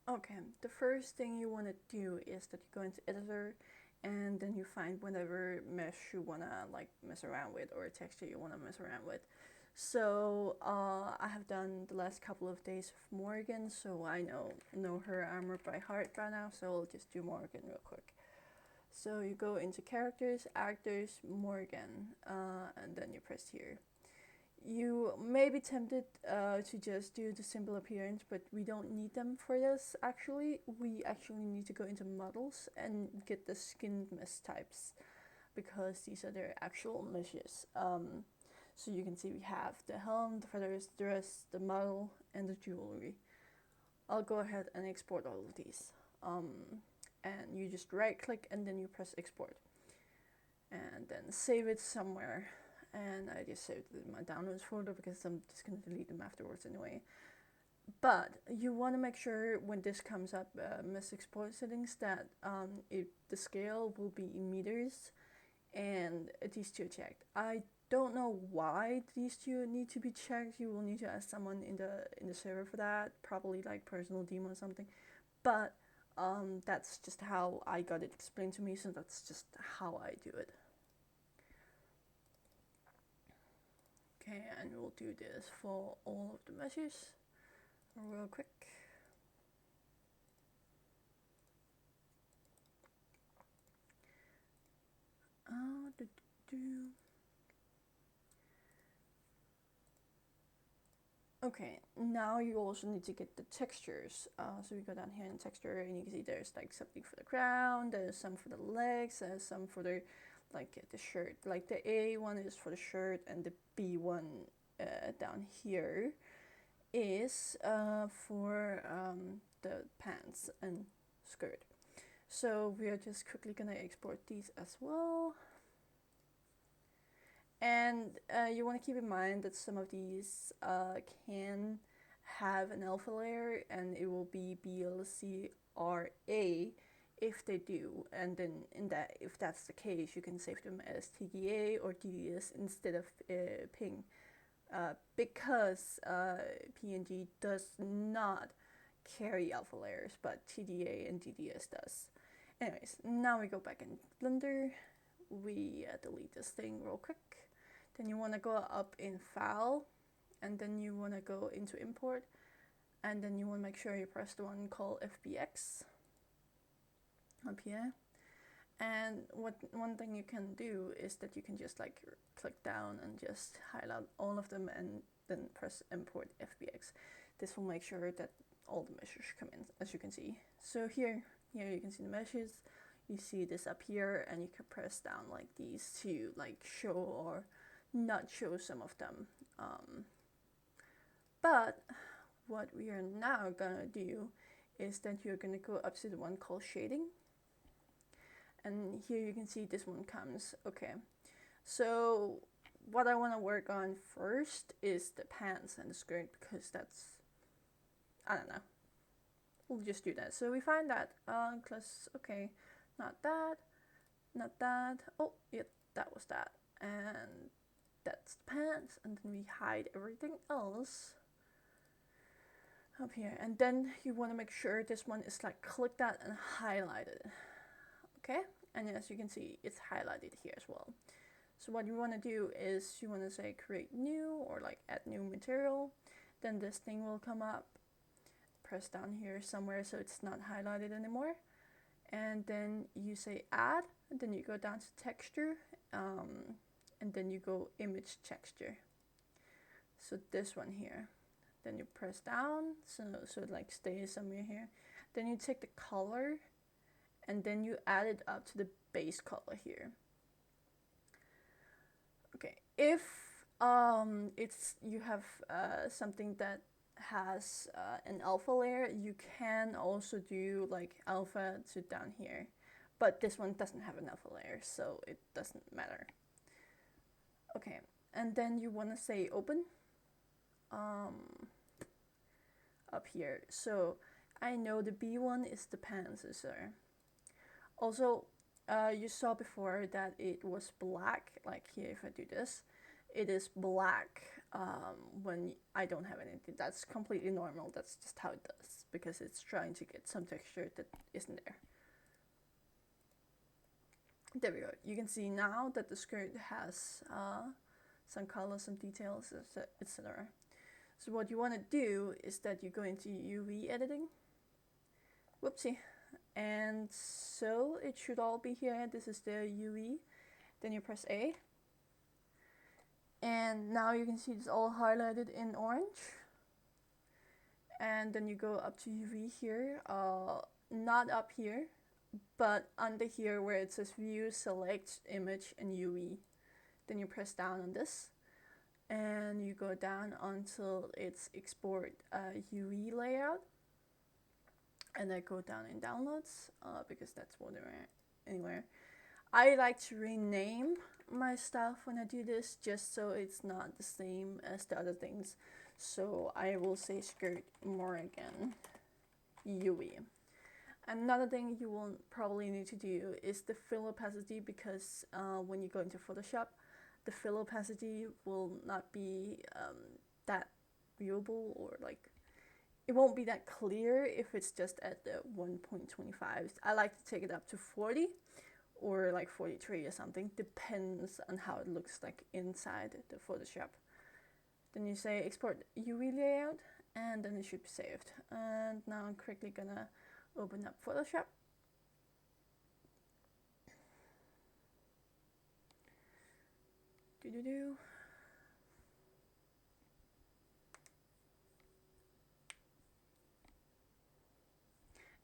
Okay, the first thing you want to do is that you go into editor and then you find whatever mesh you want to like mess around with or texture you want to mess around with. So I have done the last couple of days of Morgan, so I know her armor by heart by now, so I'll just do Morgan real quick. So you go into characters, actors, Morgan, and then you press here. You may be tempted to just do the simple appearance, but we don't need them for this actually. We actually need to go into models and get the skin mesh types because these are their actual meshes. So you can see we have the helm, the feathers, the dress, the model, and the jewelry. I'll go ahead and export all of these. Um, and you just right click and then you press export. And then save it somewhere. And I just saved it in my downloads folder because I'm just going to delete them afterwards anyway. But you want to make sure when this comes up, mesh export settings, that the scale will be in meters and these two are checked. I don't know why these two need to be checked. You will need to ask someone in the server for that, probably like personal demo or something. But that's just how I got it explained to me, so that's just how I do it. Okay, and we'll do this for all of the meshes real quick. Do, do, do. Okay, now you also need to get the textures. So we go down here in texture and you can see there's like something for the crown, there's some for the legs, there's some for the the shirt. Like the A one is for the shirt and the B one down here is for the pants and skirt. So we are just quickly gonna export these as well. And you want to keep in mind that some of these can have an alpha layer and it will be BLCRA if they do. And then if that's the case, you can save them as TDA or DDS instead of ping. Because PNG does not carry alpha layers, but TDA and DDS does. Anyways, now we go back in Blender. We delete this thing real quick. Then you want to go up in File, and then you want to go into Import, and then you want to make sure you press the one called FBX up here. And one thing you can do is that you can just like click down and just highlight all of them and then press Import FBX. This will make sure that all the meshes come in, as you can see. So here you can see the meshes. You see this up here, and you can press down like these to like show or not show some of them. But what we are now gonna do is that you're gonna go up to the one called shading, and here you can see this one comes. Okay, so what I want to work on first is the pants and the skirt because that's, I don't know, we'll just do that. So we find that class. Okay, not that, not that. Oh yeah, that was that. And that's the pants, and then we hide everything else up here. And then you want to make sure this one is like click that and highlighted. Okay, and as you can see, it's highlighted here as well. So what you want to do is you want to say create new or like add new material. Then this thing will come up. Press down here somewhere so it's not highlighted anymore. And then you say add, and then you go down to texture, and then you go image texture. So this one here. Then you press down, so it like stays somewhere here. Then you take the color, and then you add it up to the base color here. Okay, if it's you have something that has an alpha layer, you can also do like alpha to down here, but this one doesn't have an alpha layer, so it doesn't matter. Okay, and then you want to say open up here. So I know the B one is the pants, sir. Also, you saw before that it was black, like here if I do this, it is black when I don't have anything. That's completely normal. That's just how it does, because it's trying to get some texture that isn't there. There we go. You can see now that the skirt has some color, some details, etc. So what you want to do is that you go into UV editing. Whoopsie. And so it should all be here. This is the UV. Then you press A. And now you can see it's all highlighted in orange. And then you go up to UV here. Not up here, but under here where it says View, select Image and UV. Then you press down on this. And you go down until it's Export UV Layout. And I go down in Downloads, because that's what they're anywhere. I like to rename my stuff when I do this, just so it's not the same as the other things. So I will say skirt more again, UV. Another thing you will probably need to do is the fill opacity, because when you go into Photoshop, the fill opacity will not be that viewable, or like it won't be that clear if it's just at the 1.25. I like to take it up to 40 or like 43 or something. Depends on how it looks like inside the Photoshop. Then you say export UV layout, and then it should be saved. And now I'm quickly gonna open up Photoshop.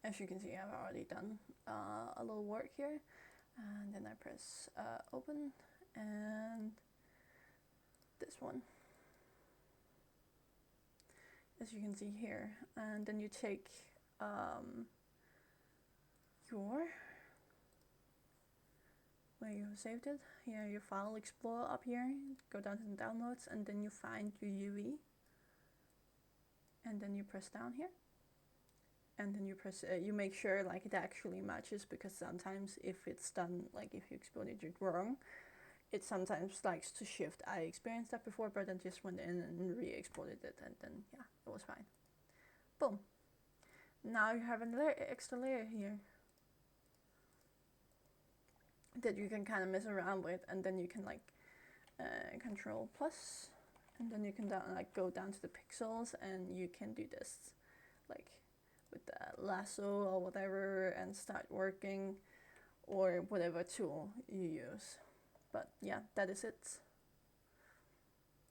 As you can see, I've already done a little work here. And then I press open, and this one, as you can see here. And then you take where you saved it, here your File Explorer up here, go down to the Downloads, and then you find your UV, and then you press down here. And then you press, you make sure like it actually matches, because sometimes if it's done, like if you exported it wrong, it sometimes likes to shift. I experienced that before, but I just went in and re-exported it, and then yeah, it was fine. Boom. Now you have an extra layer here that you can kind of mess around with, and then you can like Control plus, and then you can go down to the pixels, and you can do this like with the lasso or whatever, and start working, or whatever tool you use. But yeah, that is it.